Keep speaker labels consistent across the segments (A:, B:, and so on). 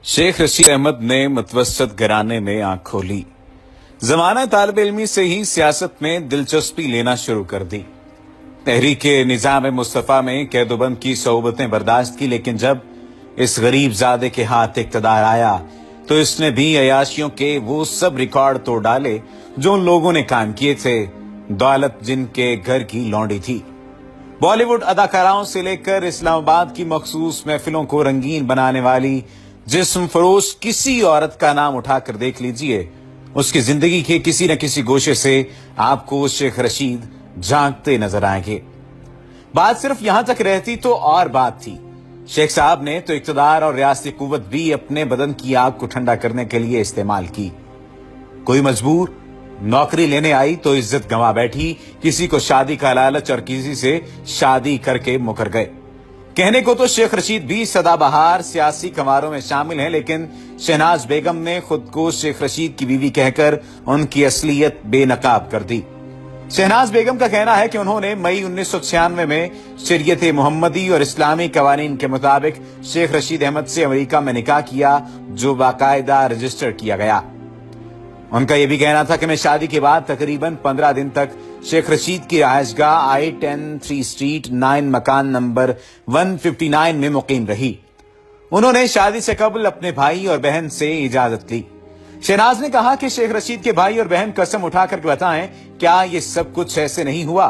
A: शेख रशीद अहमद ने मुतवस्सत घराने में आंख खोली। जमाना तालिब इल्मी से ही सियासत में दिलचस्पी लेना शुरू कर दी। तहरीके निजाम मुस्तफा में कैदोबंद की सोबतें बर्दाश्त की, लेकिन जब इस गरीब जादे के हाथ इक़्तिदार आया तो इसने भी अयाशियों के वो सब रिकॉर्ड तोड़ डाले जो उन लोगों ने कायम किए थे, दौलत जिनके घर की लौंडी थी। बॉलीवुड अदाकाराओं से लेकर इस्लामाबाद की मखसूस महफिलों को रंगीन बनाने वाली जिस्म फरोश किसी औरत का नाम उठाकर देख लीजिए, उसकी जिंदगी के किसी न किसी गोशे से आपको शेख रशीद झांकते नजर आएंगे। बात सिर्फ यहां तक रहती तो और बात थी। शेख साहब ने तो इक्तदार और रियासती कुव्वत भी अपने बदन की आग को ठंडा करने के लिए इस्तेमाल की। कोई मजबूर नौकरी लेने आई तो इज्जत गंवा बैठी, किसी को शादी का लालच और किसी से शादी करके मुकर गए। कहने को तो शेख रशीद भी सदाबहार सियासी कमारों में शामिल हैं, लेकिन शहनाज बेगम ने खुद को शेख रशीद की बीवी कहकर उनकी असलियत बेनकाब कर दी। शहनाज बेगम का कहना है कि उन्होंने मई 1996 में शरीयत मोहम्मदी और इस्लामी कवानीन के मुताबिक शेख रशीद अहमद से अमेरिका में निकाह किया, जो बाकायदा रजिस्टर किया गया। उनका यह भी कहना था कि मैं शादी के बाद तकरीबन 15 दिन तक शेख रशीद की रहायशगाह I-10 3 स्ट्रीट 9 मकान नंबर 159 में मुकीम रही। उन्होंने शादी से कबल अपने भाई और बहन से इजाजत ली। शहनाज ने कहा कि शेख रशीद के भाई और बहन कसम उठाकर बताएं, क्या ये सब कुछ ऐसे नहीं हुआ?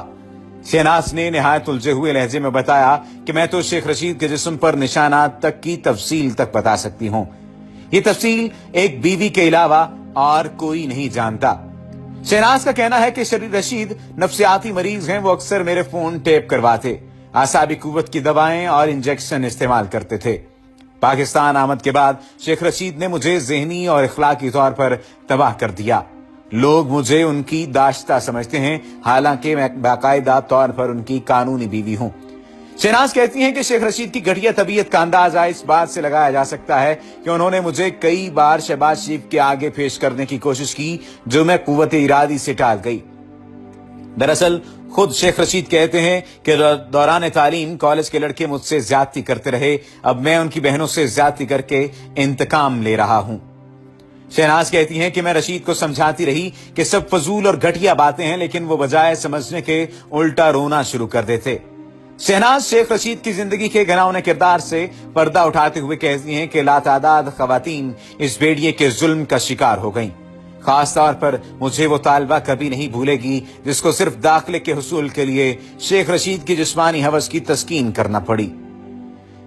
A: शहनाज ने निहायत उलझे हुए लहजे में बताया कि मैं तो शेख रशीद के जिस्म पर निशानात तक की तफसील तक बता सकती हूँ। ये तफसील एक बीवी के अलावा और कोई नहीं जानता। शहनाज का कहना है कि शेख रशीद नफ्सियाती मरीज हैं, वो अक्सर मेरे फोन टेप करवाते, आसाबी कुव्वत की दवाएं और इंजेक्शन इस्तेमाल करते थे। पाकिस्तान आमद के बाद शेख रशीद ने मुझे ज़हनी और इखलाकी तौर पर तबाह कर दिया। लोग मुझे उनकी दाश्ता समझते हैं, हालांकि मैं बाकायदा तौर पर उनकी कानूनी बीवी हूं। शहनाज कहती हैं कि शेख रशीद की घटिया तबीयत का अंदाजा इस बात से लगाया जा सकता है कि उन्होंने मुझे कई बार शहबाज शरीफ के आगे पेश करने की कोशिश की, जो मैं कुव्वत इरादी से टाल गई। दरअसल खुद शेख रशीद कहते हैं कि दौरान तालीम कॉलेज के लड़के मुझसे ज्यादती करते रहे, अब मैं उनकी बहनों से ज्यादती करके इंतकाम ले रहा हूं। शहनाज कहती हैं कि मैं रशीद को समझाती रही कि सब फजूल और घटिया बातें हैं, लेकिन वो बजाय समझने के उल्टा रोना शुरू कर देते। शहनाज शेख रशीद की जिंदगी के घिनौने किरदार से पर्दा उठाते हुए कहती हैं कि लातादाद खवातीन इस भेड़िए के जुल्म का शिकार हो गईं। खास तौर पर मुझे वो तालबा कभी नहीं भूलेगी जिसको सिर्फ दाखिले के हुसूल के लिए शेख रशीद की जिस्मानी हवस की तस्कीन करना पड़ी।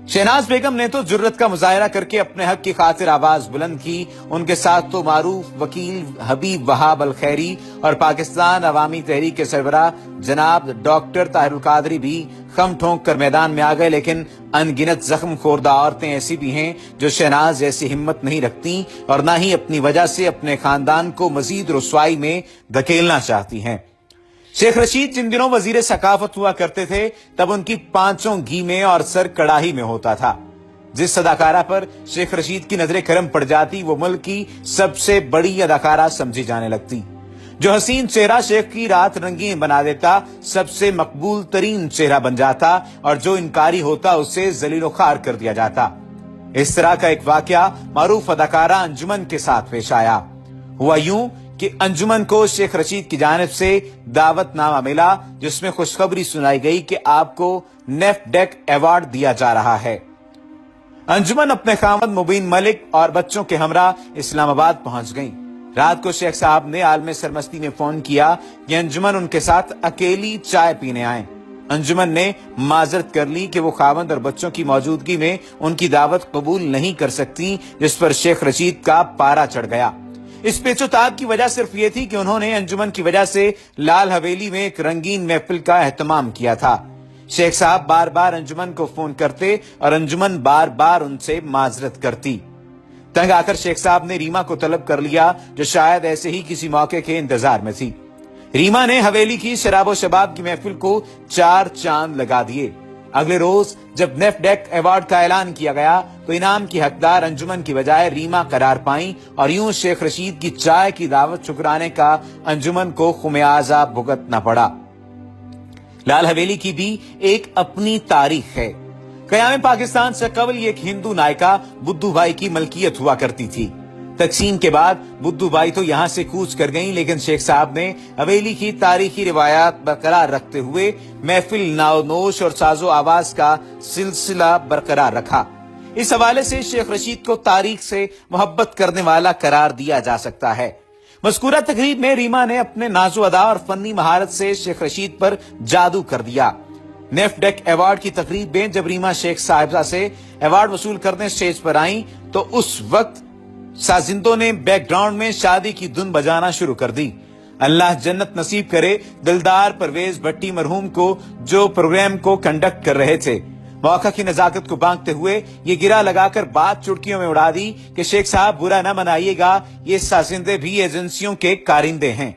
A: शहनाज बेगम ने तो जुर्रत का मुजाहरा करके अपने हक की खातिर आवाज बुलंद की। उनके साथ तो मारूफ वकील हबीब वहाब अल खैरी और पाकिस्तान अवामी तहरीक के सरबराह जनाब डॉक्टर ताहिरुल कादरी भी खम ठोंक कर मैदान में आ गए, लेकिन अनगिनत जख्म खोरदा औरतें ऐसी भी हैं जो शहनाज जैसी हिम्मत नहीं रखती और न ही अपनी वजह से अपने खानदान को मजीद रुसवाई में धकेलना चाहती हैं। शेख रशीद जिन दिनों वजीर सकाफत हुआ करते थे, तब उनकी पांचों घी में और सर कड़ाही में होता था। जिस अदाकारा पर शेख रशीद की नजर करम पड़ जाती, वो मुल्क की सबसे बड़ी अदाकारा समझी जाने लगती। जो हसीन चेहरा शेख की रात रंगीन बना देता, सबसे मकबूल तरीन चेहरा बन जाता, और जो इनकारी होता उसे जलीलो खार कर दिया जाता। इस तरह का एक वाकया मारूफ अदाकारा अंजुमन के साथ पेश आया। हुआ यूं कि अंजुमन को शेख रशीद की जानिब से दावतनामा मिला, जिसमें खुशखबरी सुनाई गई कि आपको नेफ्डेक अवार्ड दिया जा रहा है। अंजुमन अपने खामद मुबीन मलिक और बच्चों के हमरा इस्लामाबाद पहुंच गईं। रात को शेख साहब ने आलम सरमस्ती में फोन किया कि अंजुमन उनके साथ अकेली चाय पीने आए। अंजुमन ने माजरत कर ली कि वो खामद और बच्चों की मौजूदगी में उनकी दावत कबूल नहीं कर सकती, जिस पर शेख रशीद का पारा चढ़ गया। इस पेचोताब की वजह सिर्फ ये थी कि उन्होंने अंजुमन की वजह से लाल हवेली में एक रंगीन महफिल का एहतमाम किया था। शेख साहब बार बार अंजुमन को फोन करते और अंजुमन बार बार उनसे माजरत करती। तंग आकर शेख साहब ने रीमा को तलब कर लिया, जो शायद ऐसे ही किसी मौके के इंतजार में थी। रीमा ने हवेली की शराबो शबाब की महफिल को 4 चांद लगा दिए। अगले रोज जब नेफ्डेक अवार्ड का ऐलान किया गया, तो इनाम की हकदार अंजुमन की बजाय रीमा करार पाई, और यूं शेख रशीद की चाय की दावत शुक्राने का अंजुमन को खुमियाजा भुगतना पड़ा। लाल हवेली की भी एक अपनी तारीख है। क़याम पाकिस्तान से कबल ये एक हिंदू नायिका बुद्धू भाई की मलकियत हुआ करती थी। तकसीम के बाद बुद्धू भाई तो यहां से कूच कर गईं, लेकिन शेख साहब ने हवेली की तारीखी रिवायात बरकरार रखते हुए महफिल नाओनोश और साजो आवाज का सिलसिला बरकरार रखा। इस हवाले से शेख रशीद को तारीख से मोहब्बत करने वाला करार दिया जा सकता है। मज़कूरा तकरीब में रीमा ने अपने नाजो अदा और फनी महारत से शेख रशीद पर जादू कर दिया। नेफ्डेक अवार्ड की तकरीब में जब रीमा शेख साहिबा से अवार्ड वसूल करने स्टेज पर आई तो उस वक्त साजिंदों ने बैकग्राउंड में शादी की धुन बजाना शुरू कर दी। अल्लाह जन्नत नसीब करे दिलदार परवेज भट्टी मरहूम को, जो प्रोग्राम को कंडक्ट कर रहे थे। मौका की नजाकत को बांटते हुए ये गिरा लगाकर बात चुटकियों में उड़ा दी कि शेख साहब बुरा न मनाइएगा, ये साजिंदे भी एजेंसियों के कारिंदे हैं।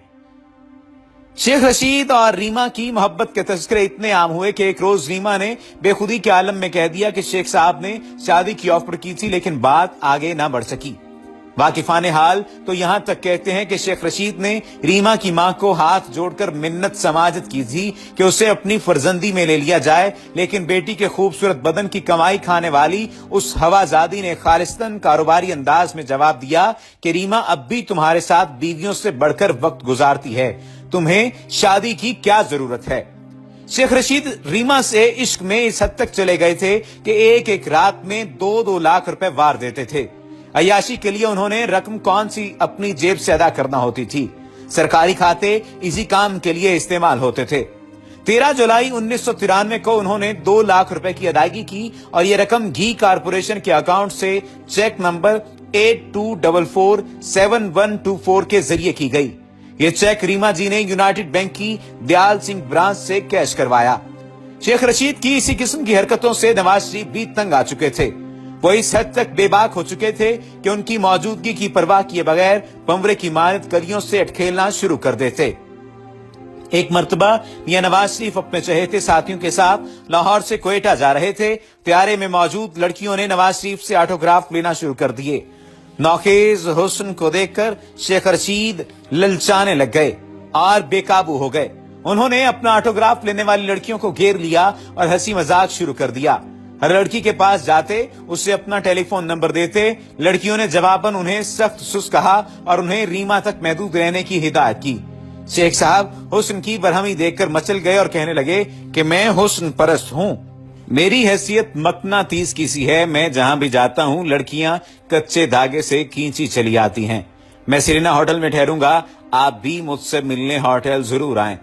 A: शेख रशीद और रीमा की मोहब्बत के तस्करे इतने आम हुए कि एक रोज रीमा ने बेखुदी के आलम में कह दिया कि शेख साहब ने शादी की ऑफर की थी, लेकिन बात आगे ना बढ़ सकी। वाकिफाने हाल तो यहां तक कहते हैं कि शेख रशीद ने रीमा की मां को हाथ जोड़कर मिन्नत समाजत की थी कि उसे अपनी फर्जंदी में ले लिया जाए, लेकिन बेटी के खूबसूरत बदन की कमाई खाने वाली उस हवाजादी ने खालिस्तन कारोबारी अंदाज में जवाब दिया कि रीमा अब भी तुम्हारे साथ बीवियों से बढ़कर वक्त गुजारती है, तुम्हें शादी की क्या जरूरत है। शेख रशीद रीमा से इश्क में इस हद तक चले गए थे कि एक एक रात में 2-2 लाख रुपए वार देते थे। अय्याशी के लिए उन्होंने रकम कौन सी अपनी जेब से अदा करना होती थी, सरकारी खाते इसी काम के लिए इस्तेमाल होते थे। 13 जुलाई 1993 को उन्होंने 2 लाख रुपए की अदायगी की और यह रकम घी कारपोरेशन के अकाउंट से चेक नंबर 82447124 के जरिए की गई। यह चेक रीमा जी ने यूनाइटेड बैंक की दयाल सिंह ब्रांच से कैश करवाया। शेख रशीद की इसी किस्म की हरकतों से नवाज शरीफ भी तंग आ चुके थे। वो इस हद तक बेबाक हो चुके थे कि उनकी मौजूदगी की परवाह किए बगैर पंवरे की मानद कलियों से अटखेलना शुरू कर देते। एक मर्तबा मियां नवाज शरीफ अपने चहेते साथियों के साथ लाहौर से क्वेटा जा रहे थे। त्यारे में मौजूद लड़कियों ने नवाज शरीफ से ऑटोग्राफ लेना शुरू कर दिए। नौखेज हुस्न को देखकर शेख रशीद ललचाने लग गए और बेकाबू हो गए। उन्होंने अपना ऑटोग्राफ लेने वाली लड़कियों को घेर लिया और हंसी मजाक शुरू कर दिया। हर लड़की के पास जाते, उससे अपना टेलीफोन नंबर देते। लड़कियों ने जवाबन उन्हें सख्त सुस्त कहा और उन्हें रीमा तक महदूद रहने की हिदायत की। शेख साहब हुस्न की बरहमी देखकर मचल गए और कहने लगे कि मैं हुस्न परस्त हूँ, मेरी हैसियत मकनातीस की सी है, मैं जहां भी जाता हूँ लड़कियां कच्चे धागे से खींची चली आती हैं। मैं सिरीना होटल में ठहरूंगा, आप भी मुझसे मिलने होटल जरूर आएं।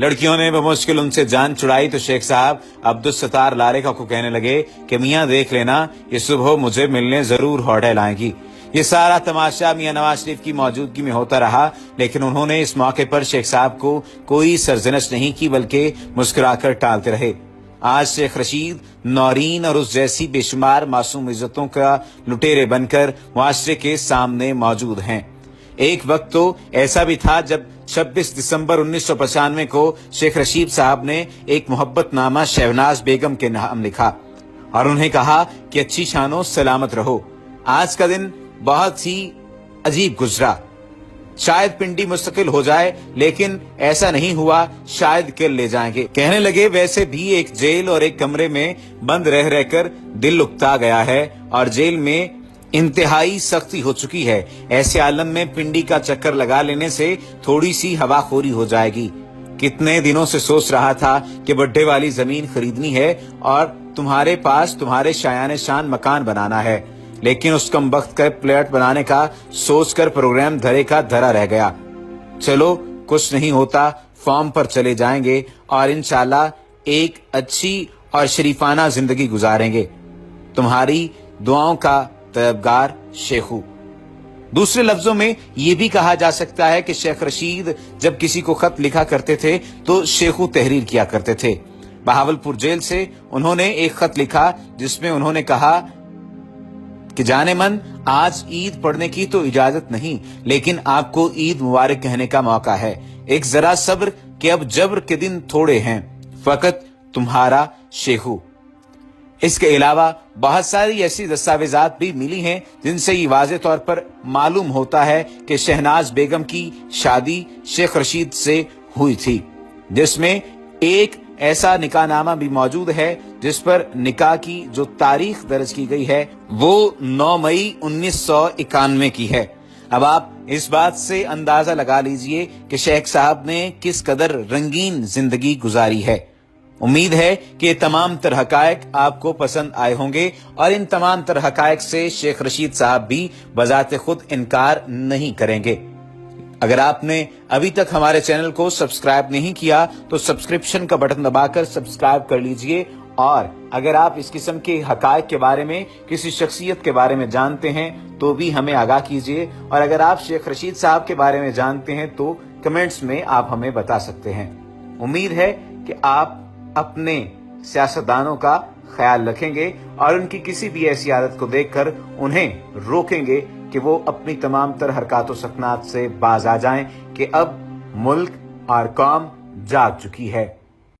A: लड़कियों ने बमुश्किल उनसे जान छुड़ाई तो शेख साहब अब्दुल सत्तार लारेका को कहने लगे कि मियां देख लेना, ये सुबह मुझे मिलने जरूर होटल आएंगी। ये सारा तमाशा मियां नवाज शरीफ की मौजूदगी में होता रहा, लेकिन उन्होंने इस मौके पर शेख साहब को कोई सरजनश नहीं की, बल्कि मुस्कुराकर टालते रहे। आज शेख रशीद नौरीन और उस जैसी बेशुमार मासूम इज्जतों का लुटेरे बनकर मुआशरे के सामने मौजूद हैं। एक वक्त तो ऐसा भी था जब 26 दिसंबर 1995 को शेख रशीद साहब ने एक मोहब्बतनामा शहनाज बेगम के नाम लिखा और उन्हें कहा कि अच्छी शानो सलामत रहो। आज का दिन बहुत ही अजीब गुजरा। शायद पिंडी मुस्तकिल हो जाए, लेकिन ऐसा नहीं हुआ, शायद किल ले जाएंगे। कहने लगे वैसे भी एक जेल और एक कमरे में बंद रह रहकर दिल उकता गया है और जेल में इंतहाई सख्ती हो चुकी है। ऐसे आलम में पिंडी का चक्कर लगा लेने से थोड़ी सी हवाखोरी हो जाएगी। कितने दिनों से सोच रहा था कि बड्ढे वाली जमीन खरीदनी है और तुम्हारे पास तुम्हारे शायाने शान मकान बनाना है, लेकिन उस कमबख्त का फ्लैट बनाने का सोचकर प्रोग्राम धरे का धरा रह गया। चलो कुछ नहीं होता, फॉर्म पर चले जाएंगे और इंशाल्लाह एक अच्छी और शरीफाना जिंदगी गुजारेंगे। तुम्हारी दुआओं का तलबगार शेखू। दूसरे लफ्जों में यह भी कहा जा सकता है कि शेख रशीद जब किसी को खत लिखा करते थे तो शेखू तहरीर किया करते थे। बहावलपुर जेल से उन्होंने एक खत लिखा जिसमें उन्होंने कहा कि जाने मन, आज ईद पढ़ने की तो इजाजत नहीं, लेकिन आपको ईद मुबारक कहने का मौका है। एक जरा सब्र कि अब जब्र के दिन थोड़े हैं, फकत तुम्हारा शेखू। इसके अलावा बहुत सारी ऐसी दस्तावेजात भी मिली हैं जिनसे ये वाज़े तौर पर मालूम होता है कि शहनाज बेगम की शादी शेख रशीद से हुई थी, जिसमें एक ऐसा निकाह नामा भी मौजूद है जिस पर निकाह की जो तारीख दर्ज की गई है वो 9 मई 1991 की है। अब आप इस बात से अंदाजा लगा लीजिए कि शेख साहब ने किस कदर रंगीन जिंदगी गुजारी है। उम्मीद है कि ये तमाम तर हकायक आपको पसंद आए होंगे और इन तमाम तर हकायक से शेख रशीद साहब भी बजाते खुद इनकार नहीं करेंगे। अगर आपने अभी तक हमारे चैनल को सब्सक्राइब नहीं किया तो सब्सक्रिप्शन का बटन दबाकर सब्सक्राइब कर लीजिए, और अगर आप इस किस्म के हकायक के बारे में, किसी शख्सियत के बारे में जानते हैं तो भी हमें आगाह कीजिए, और अगर आप शेख रशीद साहब के बारे में जानते हैं तो कमेंट्स में आप हमें बता सकते हैं। उम्मीद है कि आप अपने सियासतदानों का ख्याल रखेंगे और उनकी किसी भी ऐसी आदत को देखकर उन्हें रोकेंगे कि वो अपनी तमाम तर हरकत व सकनात से बाज आ जाएं कि अब मुल्क और कौम जाग चुकी है।